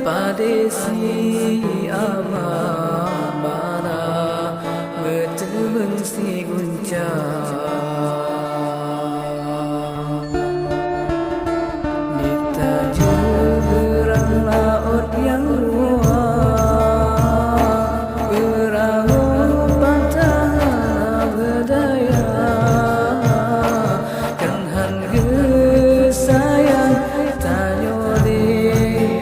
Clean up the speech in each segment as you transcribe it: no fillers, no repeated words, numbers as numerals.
padesi amana bertemu si guncang di tajuran laut yang luas perahu patah berdaya kan harga sayang tanyo di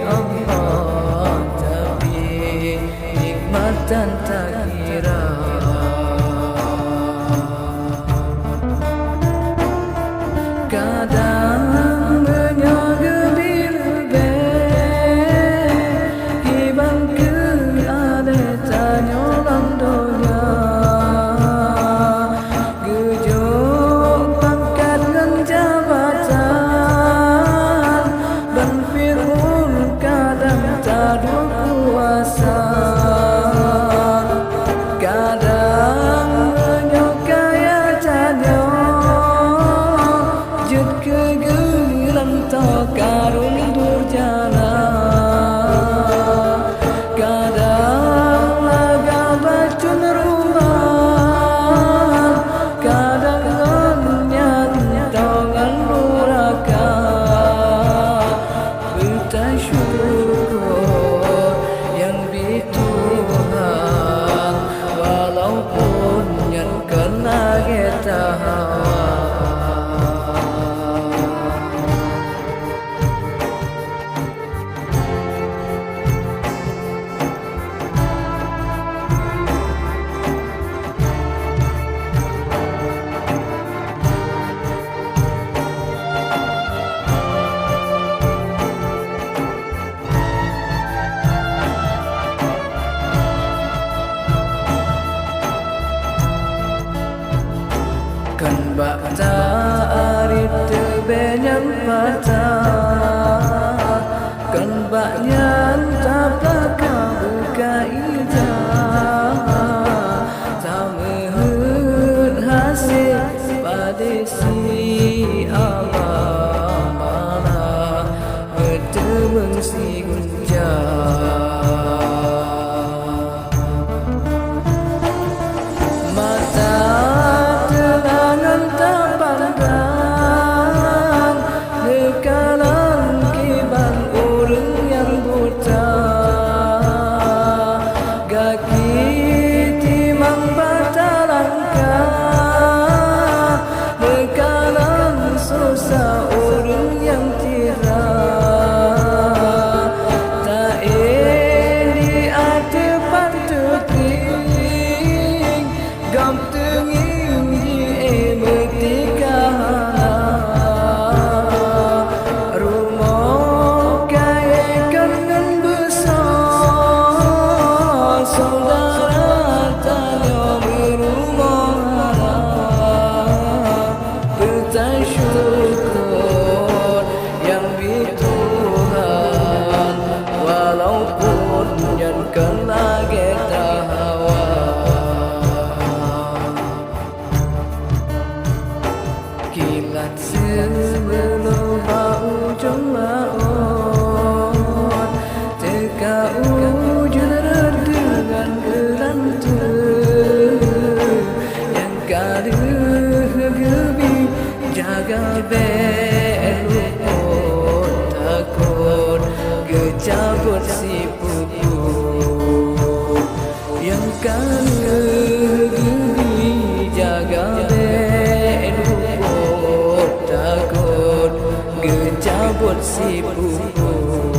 Allah tapi nikmat dan tak kira kadang menyaga dilebih hibang ke ada tanyo landonya gejuk pangkat dan jabatan dan fir'un kadang tak kuasa kadang menyokaya tanyo jut kegelam tak karun durjana kadang laga bacun rumah kadang ngonyan tangan luraka bertasyukur yang di Tuhan walaupun yang kena kita kan bakta arit tebenyan patah kan baknyan tapaka buka ijah tak mehut hasil padesi amana bertemu si guncang syukur yang di Tuhan walaupun yang kena kita hawa kilat sebelum ujung laut teka ujung dengan gelantung yang kaduh gebi jaga belukut takut kecabut si pupu yang kan gebi jaga belukut takut kecabut si pupu